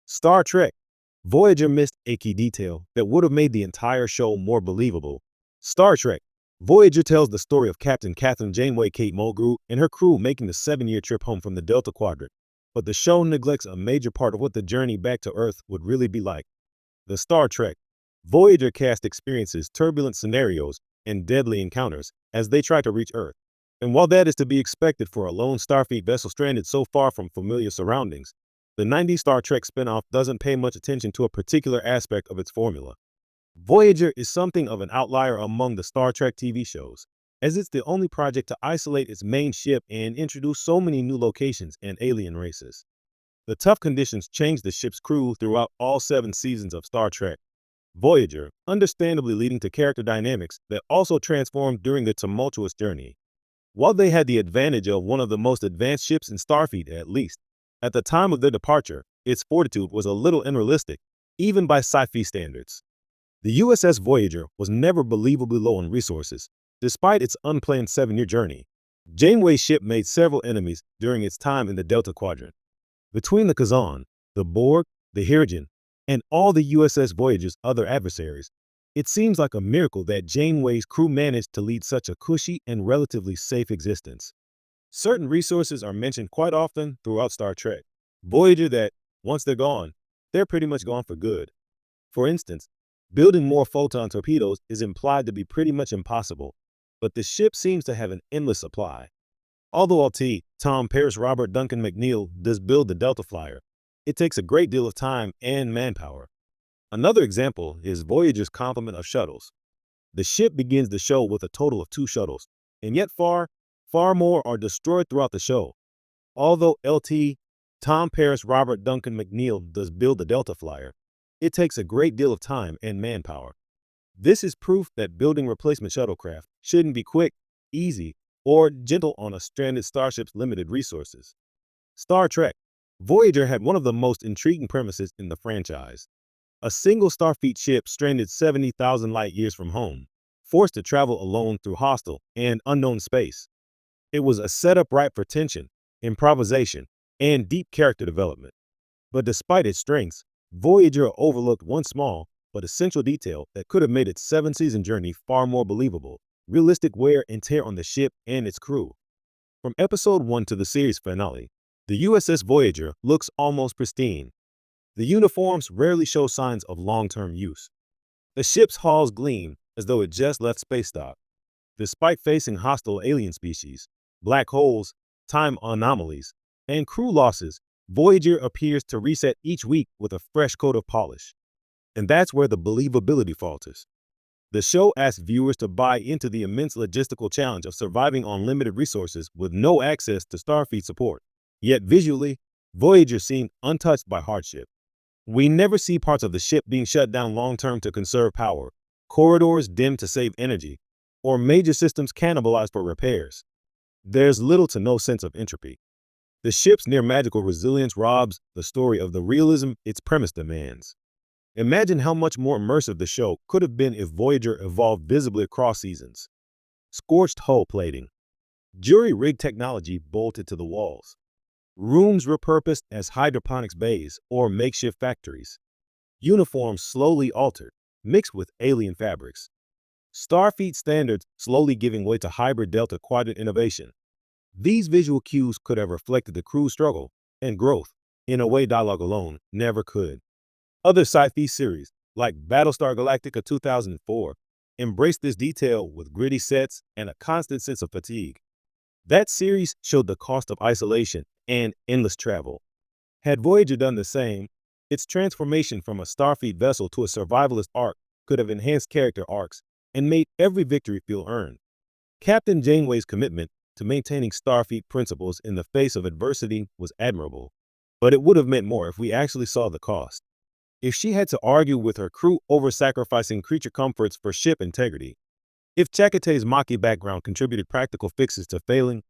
Star Trek. Voyager missed a key detail that would have made the entire show more believable. Star Trek. Voyager tells the story of Captain Catherine Janeway Kate Mulgrew and her crew making the 7-year trip home from the Delta Quadrant. But the show neglects a major part of what the journey back to Earth would really be like. The Star Trek. Voyager cast experiences turbulent scenarios and deadly encounters as they try to reach Earth. And while that is to be expected for a lone Starfleet vessel stranded so far from familiar surroundings, the 90s Star Trek spinoff doesn't pay much attention to a particular aspect of its formula. Voyager is something of an outlier among the Star Trek TV shows, as it's the only project to isolate its main ship and introduce so many new locations and alien races. The tough conditions changed the ship's crew throughout all 7 seasons of Star Trek. Voyager, understandably leading to character dynamics that also transformed during the tumultuous journey. While they had the advantage of one of the most advanced ships in Starfleet at least, at the time of their departure, its fortitude was a little unrealistic, even by sci-fi standards. The USS Voyager was never believably low on resources, despite its unplanned 7-year journey. Janeway's ship made several enemies during its time in the Delta Quadrant. Between the Kazan, the Borg, the Hirogen, and all the USS Voyager's other adversaries, it seems like a miracle that Janeway's crew managed to lead such a cushy and relatively safe existence. Certain resources are mentioned quite often throughout Star Trek. Voyager that, once they're gone, they're pretty much gone for good. For instance, building more photon torpedoes is implied to be pretty much impossible, but the ship seems to have an endless supply. Although LT, Tom Paris Robert Duncan McNeil does build the Delta Flyer, it takes a great deal of time and manpower. Another example is Voyager's complement of shuttles. The ship begins the show with a total of 2 shuttles, and yet far more are destroyed throughout the show. Although LT, Tom Paris Robert Duncan McNeil does build the Delta Flyer, it takes a great deal of time and manpower. This is proof that building replacement shuttlecraft shouldn't be quick, easy, or gentle on a stranded starship's limited resources. Star Trek. Voyager had one of the most intriguing premises in the franchise. A single Starfleet ship stranded 70,000 light-years from home, forced to travel alone through hostile and unknown space. It was a setup ripe for tension, improvisation, and deep character development. But despite its strengths, Voyager overlooked one small but essential detail that could have made its 7-season journey far more believable: realistic wear and tear on the ship and its crew. From episode 1 to the series finale, the USS Voyager looks almost pristine. The uniforms rarely show signs of long-term use. The ship's hulls gleam as though it just left space dock. Despite facing hostile alien species, black holes, time anomalies, and crew losses, Voyager appears to reset each week with a fresh coat of polish. And that's where the believability falters. The show asks viewers to buy into the immense logistical challenge of surviving on limited resources with no access to Starfleet support. Yet visually, Voyager seemed untouched by hardship. We never see parts of the ship being shut down long-term to conserve power, corridors dimmed to save energy, or major systems cannibalized for repairs. There's little to no sense of entropy. The ship's near-magical resilience robs the story of the realism its premise demands. Imagine how much more immersive the show could have been if Voyager evolved visibly across seasons. Scorched hull plating. Jury-rigged technology bolted to the walls. Rooms repurposed as hydroponics bays or makeshift factories. Uniforms slowly altered, mixed with alien fabrics. Starfleet standards slowly giving way to hybrid Delta Quadrant innovation. These visual cues could have reflected the crew's struggle and growth in a way dialogue alone never could. Other sci-fi series, like Battlestar Galactica 2004, embraced this detail with gritty sets and a constant sense of fatigue. That series showed the cost of isolation and endless travel. Had Voyager done the same, its transformation from a Starfleet vessel to a survivalist arc could have enhanced character arcs and made every victory feel earned. Captain Janeway's commitment to maintaining Starfleet principles in the face of adversity was admirable, but it would have meant more if we actually saw the cost. If she had to argue with her crew over sacrificing creature comforts for ship integrity, if Chakotay's Maquis background contributed practical fixes to failing